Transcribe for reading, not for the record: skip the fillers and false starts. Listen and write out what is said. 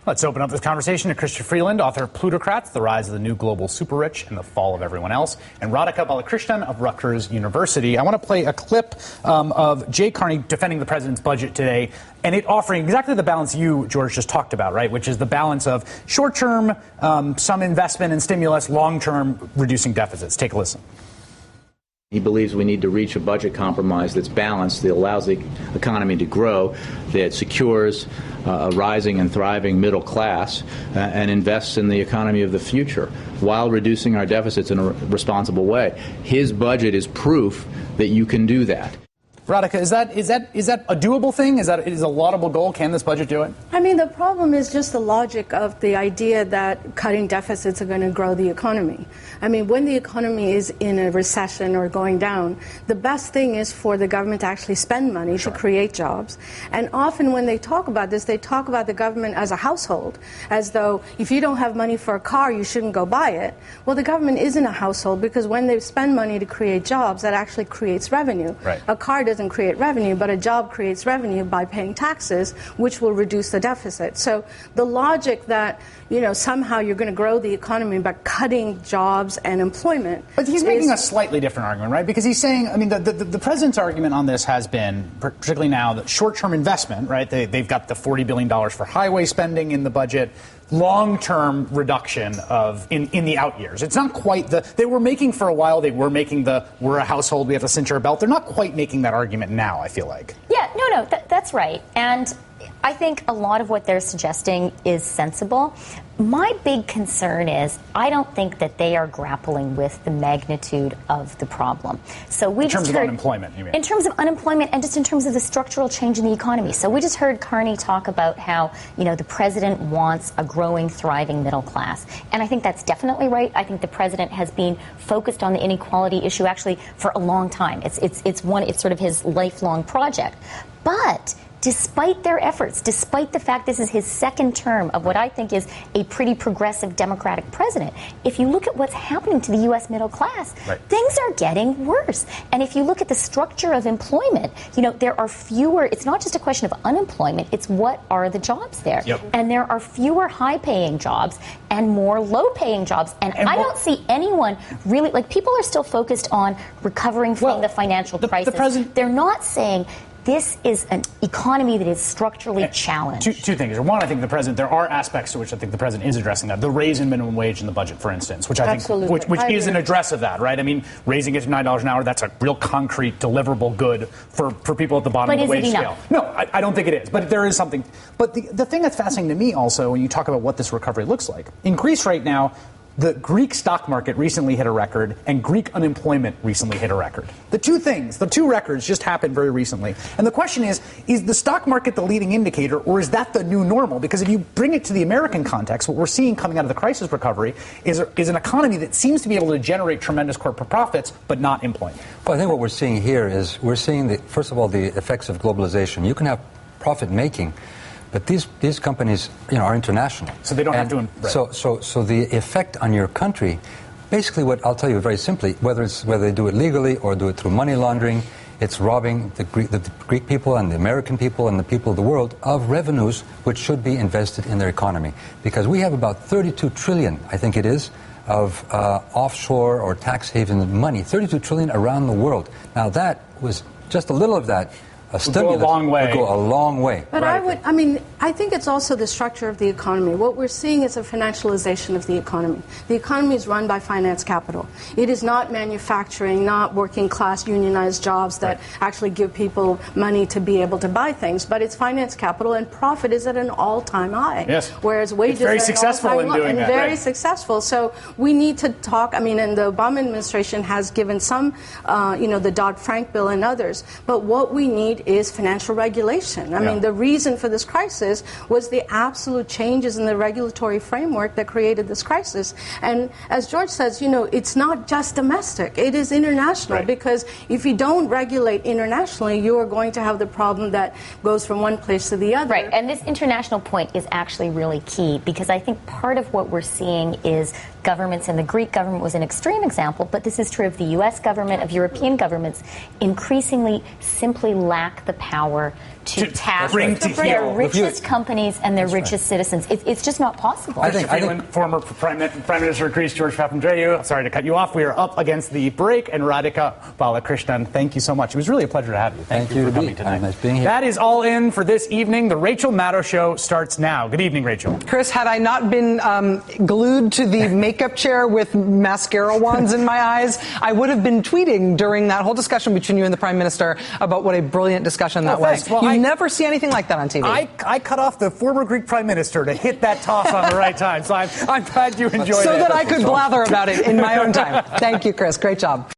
Let's open up this conversation to Christian Freeland, author of Plutocrats, The Rise of the New Global Super Rich and the Fall of Everyone Else, and Radhika Balakrishnan of Rutgers University. I want to play a clip of Jay Carney defending the president's budget today, and it offering exactly the balance you, George, just talked about, right, which is the balance of short-term, some investment and stimulus, long-term reducing deficits. Take a listen. He believes we need to reach a budget compromise that's balanced, that allows the economy to grow, that secures a rising and thriving middle class, and invests in the economy of the future while reducing our deficits in a responsible way. His budget is proof that you can do that. Radhika, is that a doable thing? Is a laudable goal? Can this budget do it? I mean, the problem is just the logic of the idea that cutting deficits are going to grow the economy. I mean, when the economy is in a recession or going down, the best thing is for the government to actually spend money to create jobs. And often when they talk about this, they talk about the government as a household, as though if you don't have money for a car, you shouldn't go buy it. Well, the government isn't a household, because when they spend money to create jobs, that actually creates revenue. Right. A car doesn't create revenue, but a job creates revenue by paying taxes, which will reduce the deficit. So the logic that, somehow you're going to grow the economy by cutting jobs and employment. But he's making a slightly different argument, right? Because he's saying, I mean, the president's argument on this has been, particularly now, that short-term investment, right? They've got the $40 billion for highway spending in the budget. Long-term reduction in the out years. It's not quite they were making for a while. They were making we're a household, we have to cinch our belt. They're not quite making that argument now, I feel like. Yeah, no, that's right. And I think a lot of what they're suggesting is sensible. My big concern is I don't think that they are grappling with the magnitude of the problem. So we in terms of unemployment, you mean? In terms of unemployment and just in terms of the structural change in the economy. So we just heard Carney talk about how, the president wants a growing, thriving middle class. And I think that's definitely right. I think the president has been focused on the inequality issue actually for a long time. It's sort of his lifelong project. But despite their efforts, despite the fact this is his second term of what I think is a pretty progressive Democratic president, if you look at what's happening to the U.S. middle class, things are getting worse. And if you look at the structure of employment, there are fewer, it's not just a question of unemployment, it's what are the jobs there. Yep. And there are fewer high-paying jobs and more low-paying jobs. And I don't see anyone really, people are still focused on recovering from the financial crisis. They're not saying this is an economy that is structurally challenged. Two things. One, I think there are aspects to which I think the president is addressing that. The raise in minimum wage in the budget, for instance, which I think which is an address of that, right? I mean, raising it to $9 an hour, that's a real concrete, deliverable good for people at the bottom of the wage scale. No, I don't think it is. But there is something. But the thing that's fascinating to me also, when you talk about what this recovery looks like, in Greece right now, the Greek stock market recently hit a record, and Greek unemployment recently hit a record. The two records just happened very recently. And the question is the stock market the leading indicator, or is that the new normal? Because if you bring it to the American context, what we're seeing coming out of the crisis recovery is an economy that seems to be able to generate tremendous corporate profits, but not employment. Well, I think what we're seeing here is we're seeing, first of all, the effects of globalization. You can have profit making, but these companies, are international. So they don't have to. Right. So the effect on your country, basically, what I'll tell you very simply, whether they do it legally or do it through money laundering, it's robbing the Greek people and the American people and the people of the world of revenues which should be invested in their economy. Because we have about 32 trillion, I think it is, of offshore or tax haven money, 32 trillion around the world. Now that was just a little of that. A stimulus would go a long way. But I think it's also the structure of the economy. What we're seeing is a financialization of the economy. The economy is run by finance capital. It is not manufacturing, not working class unionized jobs that actually give people money to be able to buy things, but it's finance capital, and profit is at an all-time high. Yes. Whereas wages are very at successful an in all-time doing low, that. and very successful. So we need to talk. And the Obama administration has given some, the Dodd-Frank bill and others. But what we need is financial regulation. I mean, the reason for this crisis was the absolute changes in the regulatory framework that created this crisis. And as George says, it's not just domestic. It is international, because if you don't regulate internationally, you are going to have the problem that goes from one place to the other. Right. And this international point is actually really key, because I think part of what we're seeing is governments, and the Greek government was an extreme example, but this is true of the U.S. government, of European governments, increasingly simply lack lack the power to tax bring their richest companies and their richest citizens. It's just not possible. I think former Prime Minister of Greece, George Papandreou, sorry to cut you off. We are up against the break, and Radhika Balakrishnan, thank you so much. It was really a pleasure to have you. Thank you for coming tonight. Nice being here. That is all in for this evening. The Rachel Maddow Show starts now. Good evening, Rachel. Chris, had I not been glued to the makeup chair with mascara wands in my eyes, I would have been tweeting during that whole discussion between you and the Prime Minister about what a brilliant discussion that was. Well, you never see anything like that on TV. I cut off the former Greek Prime Minister to hit that toss on the right time, so I'm glad you enjoyed it. So that I could blather about it in my own time. Thank you, Chris. Great job.